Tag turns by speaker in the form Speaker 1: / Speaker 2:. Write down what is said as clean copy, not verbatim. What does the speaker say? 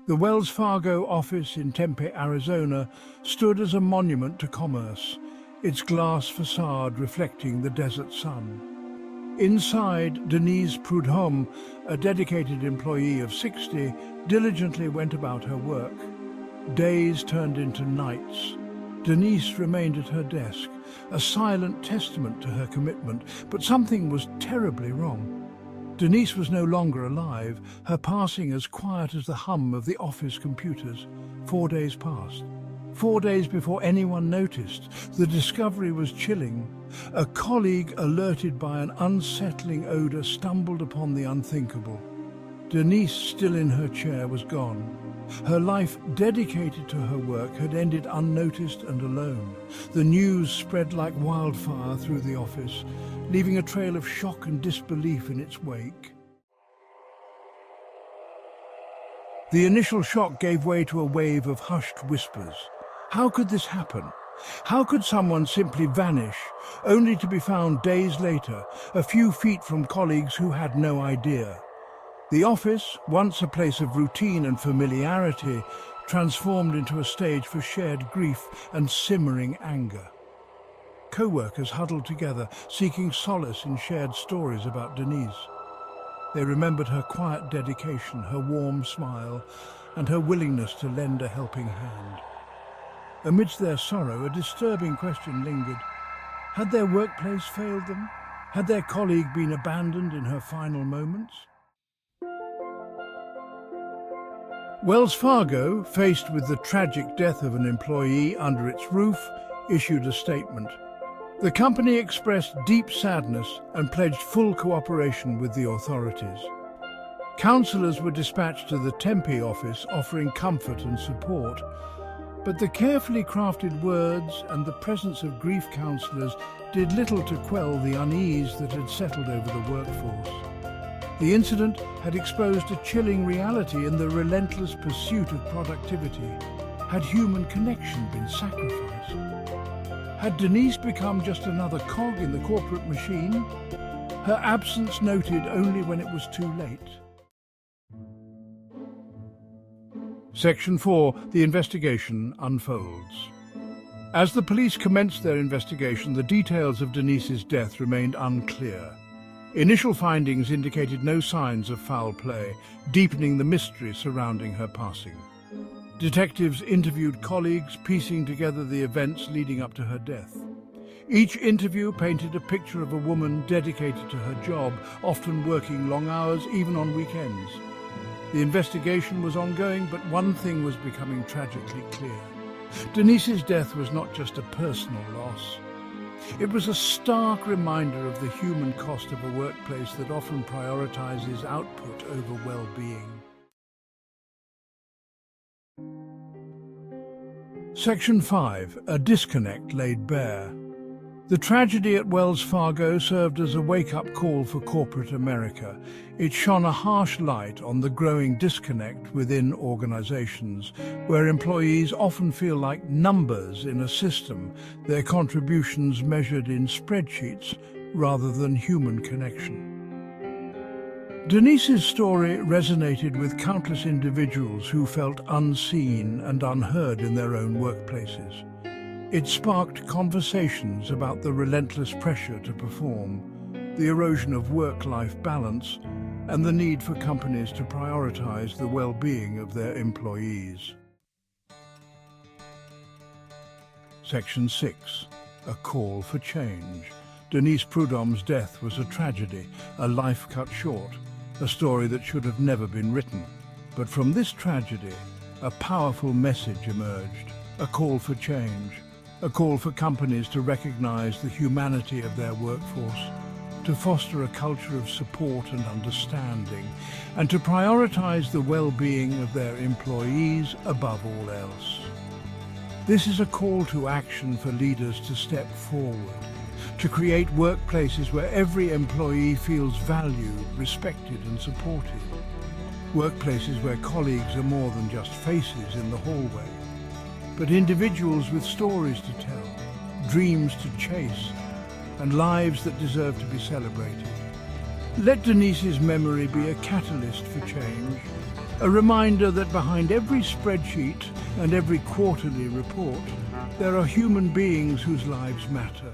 Speaker 1: The Wells Fargo office in Tempe, Arizona, stood as a monument to commerce, its glass facade reflecting the desert sun. Inside, Denise Prudhomme, a dedicated employee of 60, diligently went about her work. Days turned into nights. Denise remained at her desk, a silent testament to her commitment, but something was terribly wrong. Denise was no longer alive, her passing as quiet as the hum of the office computers. 4 days passed. 4 days before anyone noticed. The discovery was chilling. A colleague, alerted by an unsettling odor, stumbled upon the unthinkable. Denise, still in her chair, was gone. Her life dedicated to her work had ended unnoticed and alone. The news spread like wildfire through the office, leaving a trail of shock and disbelief in its wake. The initial shock gave way to a wave of hushed whispers. How could this happen? How could someone simply vanish, only to be found days later, a few feet from colleagues who had no idea? The office, once a place of routine and familiarity, transformed into a stage for shared grief and simmering anger. Coworkers huddled together, seeking solace in shared stories about Denise. They remembered her quiet dedication, her warm smile, and her willingness to lend a helping hand. Amidst their sorrow, a disturbing question lingered. Had their workplace failed them? Had their colleague been abandoned in her final moments? Wells Fargo, faced with the tragic death of an employee under its roof, issued a statement. The company expressed deep sadness and pledged full cooperation with the authorities. Counselors were dispatched to the Tempe office, offering comfort and support. But the carefully crafted words and the presence of grief counselors did little to quell the unease that had settled over the workforce. The incident had exposed a chilling reality in the relentless pursuit of productivity. Had human connection been sacrificed? Had Denise become just another cog in the corporate machine? Her absence noted only when it was too late. Section 4. The investigation unfolds. As the police commenced their investigation, the details of Denise's death remained unclear. Initial findings indicated no signs of foul play, deepening the mystery surrounding her passing. Detectives interviewed colleagues, piecing together the events leading up to her death. Each interview painted a picture of a woman dedicated to her job, often working long hours, even on weekends. The investigation was ongoing, but one thing was becoming tragically clear. Denise's death was not just a personal loss. It was a stark reminder of the human cost of a workplace that often prioritizes output over well-being. Section 5. A disconnect laid bare. The tragedy at Wells Fargo served as a wake-up call for corporate America. It shone a harsh light on the growing disconnect within organizations, where employees often feel like numbers in a system, their contributions measured in spreadsheets rather than human connection. Denise's story resonated with countless individuals who felt unseen and unheard in their own workplaces. It sparked conversations about the relentless pressure to perform, the erosion of work-life balance, and the need for companies to prioritize the well-being of their employees. Section 6. A call for change. Denise Prudhomme's death was a tragedy, a life cut short, a story that should have never been written. But from this tragedy, a powerful message emerged, a call for change. A call for companies to recognize the humanity of their workforce, to foster a culture of support and understanding, and to prioritize the well-being of their employees above all else. This is a call to action for leaders to step forward, to create workplaces where every employee feels valued, respected, and supported. Workplaces where colleagues are more than just faces in the hallway, but individuals with stories to tell, dreams to chase, and lives that deserve to be celebrated. Let Denise's memory be a catalyst for change, A reminder that behind every spreadsheet and every quarterly report, there are human beings whose lives matter.